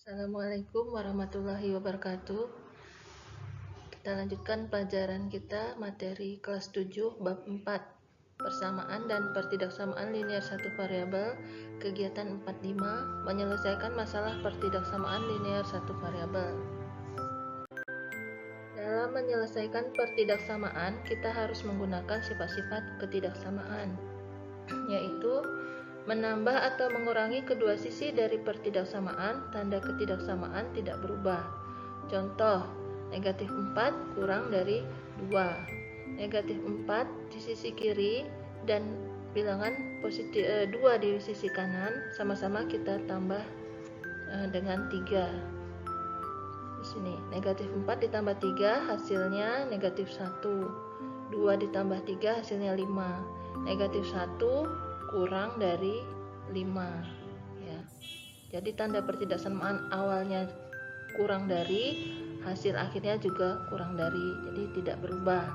Assalamualaikum warahmatullahi wabarakatuh. Kita lanjutkan pelajaran kita materi kelas 7 bab 4 persamaan dan pertidaksamaan linear satu variabel, kegiatan 45, menyelesaikan masalah pertidaksamaan linear satu variabel. Dalam menyelesaikan pertidaksamaan, kita harus menggunakan sifat-sifat ketidaksamaan, yaitu menambah atau mengurangi kedua sisi dari pertidaksamaan, tanda ketidaksamaan tidak berubah. Contoh, negatif 4 kurang dari 2. Negatif 4 di sisi kiri dan bilangan positif 2 di sisi kanan, sama-sama kita tambah dengan 3. Di sini, negatif 4 ditambah 3 hasilnya negatif 1. 2 ditambah 3 hasilnya 5. Negatif 1 kurang dari 5 ya. Jadi tanda pertidaksamaan awalnya kurang dari, hasil akhirnya juga kurang dari, jadi tidak berubah.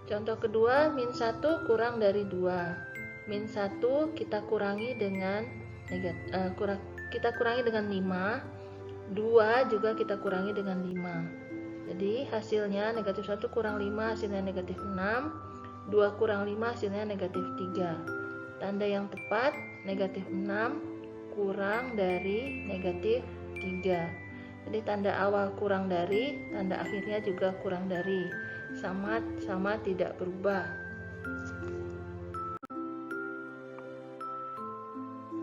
Contoh kedua, min 1 kurang dari 2. Min 1 kita kurangi dengan kita kurangi dengan 5. 2 juga kita kurangi dengan 5. Jadi hasilnya negatif 1 kurang 5 hasilnya negatif 6. 2 kurang 5 hasilnya negatif 3. Tanda yang tepat negatif 6 kurang dari negatif 3. Jadi tanda awal kurang dari, tanda akhirnya juga kurang dari. Sama tidak berubah.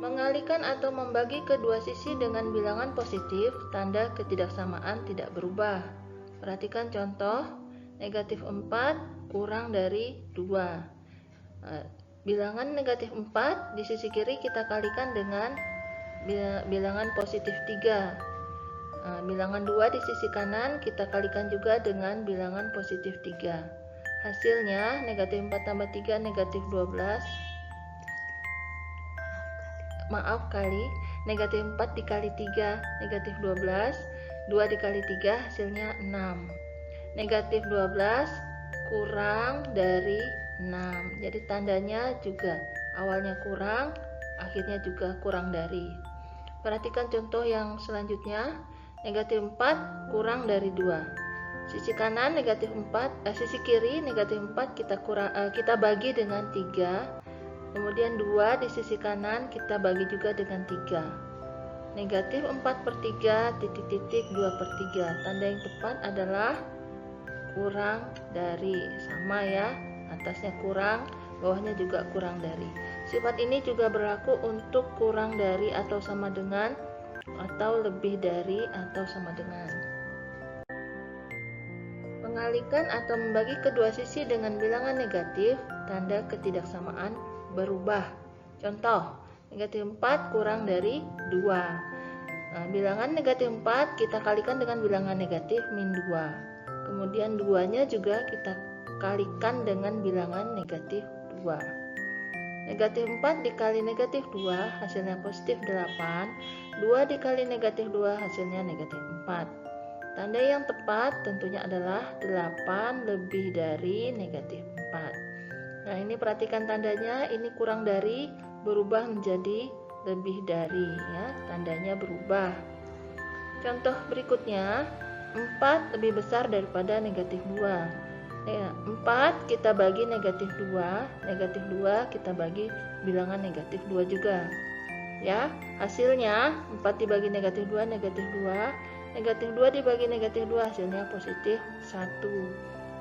Mengalihkan atau membagi kedua sisi dengan bilangan positif, tanda ketidaksamaan tidak berubah. Perhatikan contoh, negatif 4 kurang dari 2. Bilangan negatif 4 di sisi kiri kita kalikan dengan bilangan positif 3. Bilangan 2 di sisi kanan kita kalikan juga dengan bilangan positif 3. Hasilnya negatif 4 tambah 3 negatif 12. Negatif 4 dikali 3 negatif 12. 2 dikali 3 hasilnya 6. Negatif 12 kurang dari 6. Jadi tandanya juga awalnya kurang, akhirnya juga kurang dari. Perhatikan contoh yang selanjutnya, negatif 4 kurang dari 2. Sisi kanan negatif 4, sisi kiri negatif 4 kita bagi dengan 3. Kemudian 2 di sisi kanan kita bagi juga dengan 3. Negatif 4/3 titik-titik 2/3. Tanda yang tepat adalah kurang dari, sama ya, atasnya kurang, bawahnya juga kurang dari. Sifat ini juga berlaku untuk kurang dari atau sama dengan, atau lebih dari atau sama dengan. Mengalihkan atau membagi kedua sisi dengan bilangan negatif, tanda ketidaksamaan berubah. Contoh, negatif 4 kurang dari 2. Bilangan negatif 4 kita kalikan dengan bilangan negatif min 2. Kemudian 2-nya juga kita kalikan dengan bilangan negatif 2. Negatif 4 dikali negatif 2 hasilnya positif 8. 2 dikali negatif 2 hasilnya negatif 4. Tanda yang tepat tentunya adalah 8 lebih dari negatif 4. Nah, ini perhatikan tandanya, ini kurang dari berubah menjadi lebih dari ya, tandanya berubah. Contoh berikutnya, 4 lebih besar daripada negatif 2. 4 kita bagi negatif 2, negatif 2 kita bagi bilangan negatif 2 juga. Ya, hasilnya 4 dibagi negatif 2, negatif 2. Negatif 2 dibagi negatif 2 hasilnya positif 1.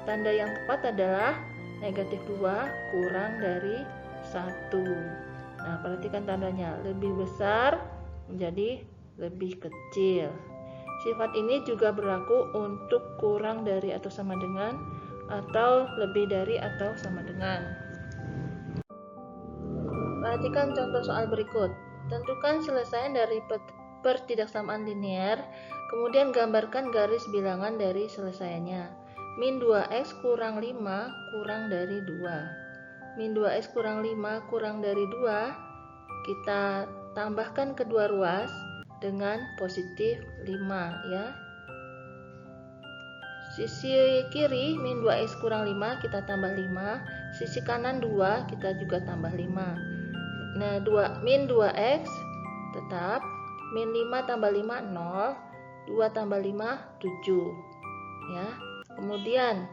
Tanda yang tepat adalah negatif 2 kurang dari 1. Nah, perhatikan tandanya, lebih besar menjadi lebih kecil. Sifat ini juga berlaku untuk kurang dari atau sama dengan, atau lebih dari atau sama dengan. Perhatikan contoh soal berikut. Tentukan selesaian dari pertidaksamaan linear, kemudian gambarkan garis bilangan dari selesaiannya. Min 2x kurang 5 kurang dari 2. Min 2x kurang 5 kurang dari 2, kita tambahkan kedua ruas dengan positif 5 ya. Sisi kiri min 2x kurang 5 kita tambah 5. Sisi kanan 2 kita juga tambah 5. Nah, min 2x tetap min 5 tambah 5 0, 2 tambah 5 7 ya. Kemudian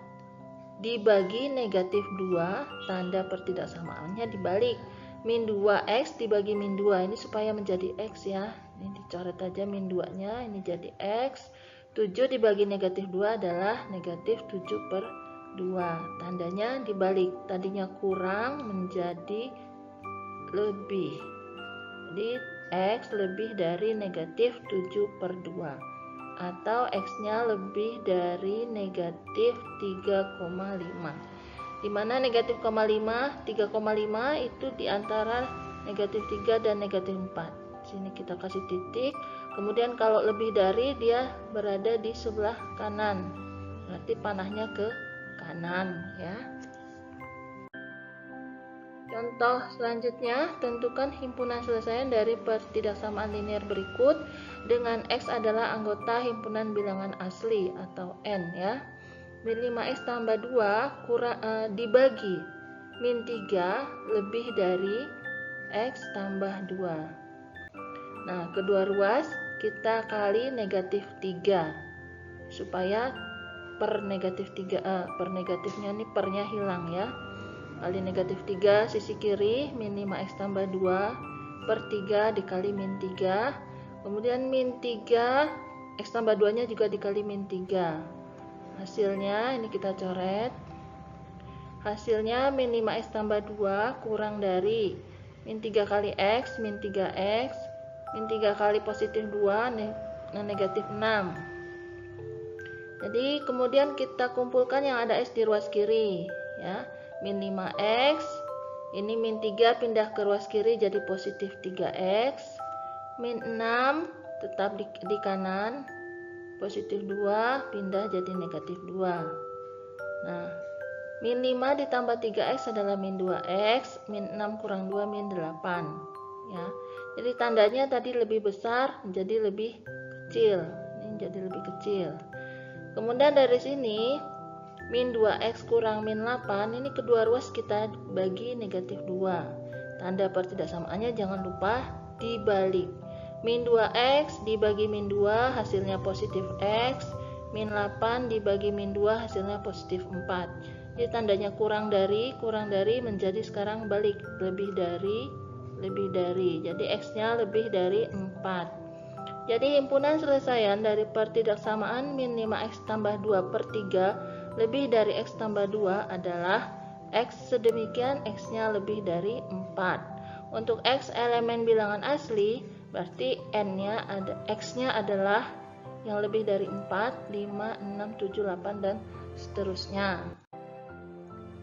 dibagi negatif 2, tanda pertidaksamaannya dibalik. Min 2x dibagi min 2, ini supaya menjadi x ya. Ini dicoret aja min 2 nya, ini jadi x. 7 dibagi negatif 2 adalah negatif 7 per 2, tandanya dibalik. Tadinya kurang menjadi lebih, jadi x lebih dari negatif 7 per 2, atau x-nya lebih dari negatif 3,5. Dimana negatif 3,5 itu diantara negatif 3 dan negatif 4. Sini kita kasih titik. Kemudian kalau lebih dari, dia berada di sebelah kanan, berarti panahnya ke kanan ya. Contoh selanjutnya, tentukan himpunan selesaian dari pertidaksamaan linear berikut dengan x adalah anggota himpunan bilangan asli atau n ya. Min 5x tambah 2 dibagi min 3 lebih dari x tambah 2. Nah, kedua ruas kita kali negatif 3 supaya per negatifnya ini pernya hilang ya. Kali negatif 3 sisi kiri, min 5x tambah 2 per 3 dikali min 3. Kemudian min 3, x tambah 2 nya juga dikali min 3. Hasilnya ini kita coret. Hasilnya min 5x tambah 2 kurang dari min 3 kali x, min 3x, min 3 kali positif 2, negatif 6. Jadi kemudian kita kumpulkan yang ada x di ruas kiri ya. Min 5x, ini min 3 pindah ke ruas kiri jadi positif 3x. Min 6 tetap di kanan, positif 2 pindah jadi negatif 2. Nah, min 5 ditambah 3x adalah min 2x, min 6 kurang 2 min 8 ya. Jadi tandanya tadi lebih besar menjadi lebih kecil, ini jadi lebih kecil. Kemudian dari sini min 2x kurang min 8, ini kedua ruas kita bagi negatif 2. Tanda pertidaksamaannya jangan lupa dibalik. Min 2x dibagi min 2 hasilnya positif x, min 8 dibagi min 2 hasilnya positif 4. Jadi tandanya kurang dari menjadi sekarang balik, lebih dari. Jadi x-nya lebih dari 4. Jadi himpunan selesaian dari pertidaksamaan min 5x tambah 2 per 3 lebih dari x tambah 2 adalah x sedemikian x-nya lebih dari 4. Untuk x elemen bilangan asli, berarti n-nya x-nya adalah yang lebih dari 4, 5, 6, 7, 8 dan seterusnya.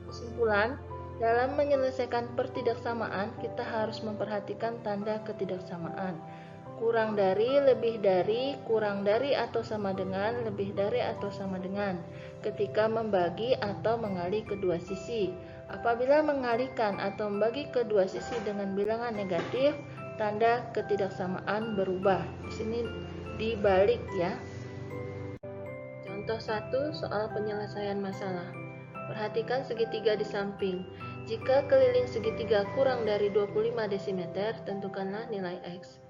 Kesimpulan, dalam menyelesaikan pertidaksamaan kita harus memperhatikan tanda ketidaksamaan. Kurang dari, lebih dari, kurang dari atau sama dengan, lebih dari atau sama dengan ketika membagi atau mengali kedua sisi. Apabila mengalihkan atau membagi kedua sisi dengan bilangan negatif, tanda ketidaksamaan berubah. Di sini dibalik ya. Contoh 1, soal penyelesaian masalah. Perhatikan segitiga di samping. Jika keliling segitiga kurang dari 25 desimeter, tentukanlah nilai x.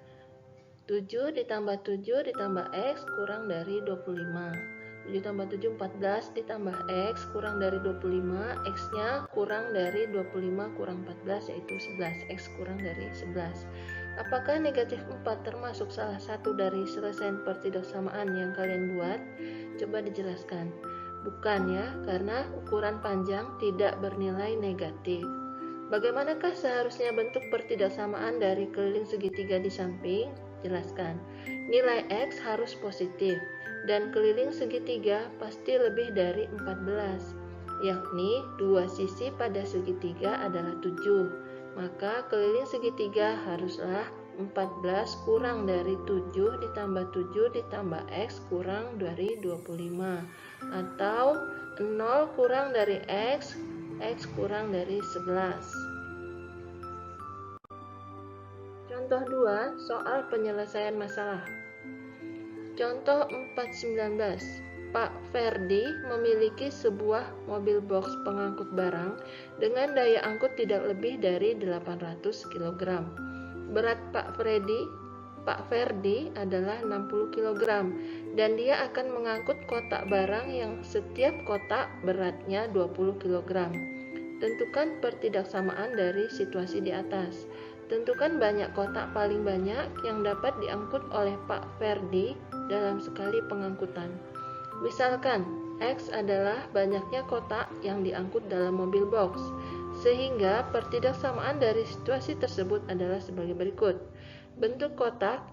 7 ditambah 7 ditambah x kurang dari 25. 7 tambah 7 14 ditambah x kurang dari 25. X-nya kurang dari 25 kurang 14 yaitu 11. X kurang dari 11. Apakah negatif 4 termasuk salah satu dari selesaian pertidaksamaan yang kalian buat? Coba dijelaskan. Bukan ya, karena ukuran panjang tidak bernilai negatif. Bagaimanakah seharusnya bentuk pertidaksamaan dari keliling segitiga di samping? Jelaskan. Nilai x harus positif dan keliling segitiga pasti lebih dari 14, yakni dua sisi pada segitiga adalah 7. Maka keliling segitiga haruslah 14 kurang dari 7 ditambah 7 ditambah x kurang dari 25, atau 0 kurang dari x kurang dari 11. Contoh 2, soal penyelesaian masalah. Contoh 4.19. Pak Ferdi memiliki sebuah mobil box pengangkut barang dengan daya angkut tidak lebih dari 800 kg. Berat Pak Ferdi Pak Ferdi adalah 60 kg dan dia akan mengangkut kotak barang yang setiap kotak beratnya 20 kg. Tentukan pertidaksamaan dari situasi di atas. Tentukan banyak kotak paling banyak yang dapat diangkut oleh Pak Ferdi dalam sekali pengangkutan. Misalkan, X adalah banyaknya kotak yang diangkut dalam mobil box, sehingga pertidaksamaan dari situasi tersebut adalah sebagai berikut. Bentuk kotak,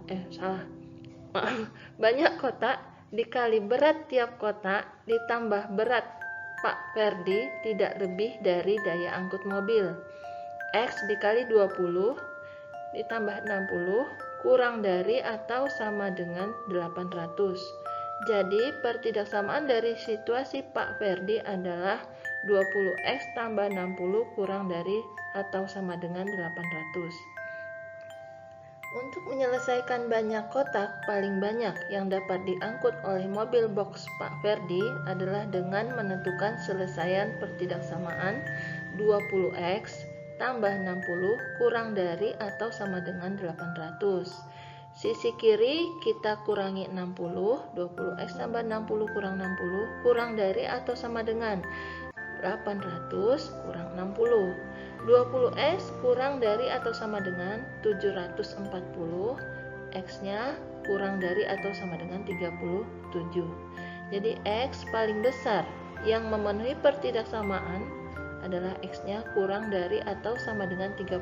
banyak kotak dikali berat tiap kotak ditambah berat Pak Ferdi tidak lebih dari daya angkut mobil. X dikali 20 ditambah 60 kurang dari atau sama dengan 800. Jadi pertidaksamaan dari situasi Pak Ferdi adalah 20X tambah 60 kurang dari atau sama dengan 800. Untuk menyelesaikan banyak kotak paling banyak yang dapat diangkut oleh mobil box Pak Ferdi adalah dengan menentukan selesaian pertidaksamaan 20X tambah 60 kurang dari atau sama dengan 800. Sisi kiri kita kurangi 60, 20X tambah 60 kurang dari atau sama dengan 800 kurang 60. 20X kurang dari atau sama dengan 740, X-nya kurang dari atau sama dengan 37. Jadi X paling besar yang memenuhi pertidaksamaan adalah X-nya kurang dari atau sama dengan 37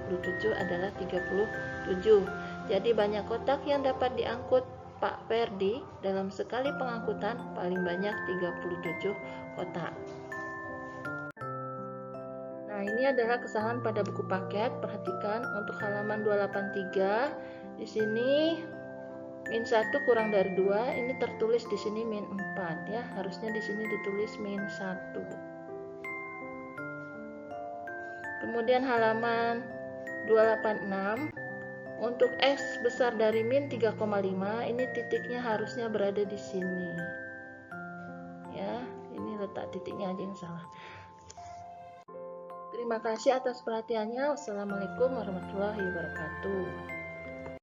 adalah 37. Jadi banyak kotak yang dapat diangkut Pak Ferdi dalam sekali pengangkutan paling banyak 37 kotak. Nah, ini adalah kesalahan pada buku paket. Perhatikan untuk halaman 283 di sini min 1 kurang dari 2, ini tertulis di sini min 4 ya. Harusnya di sini ditulis min 1. Kemudian halaman 286 untuk X besar dari min 3,5, ini titiknya harusnya berada di sini. Ya, ini letak titiknya aja yang salah. Terima kasih atas perhatiannya. Wassalamualaikum warahmatullahi wabarakatuh.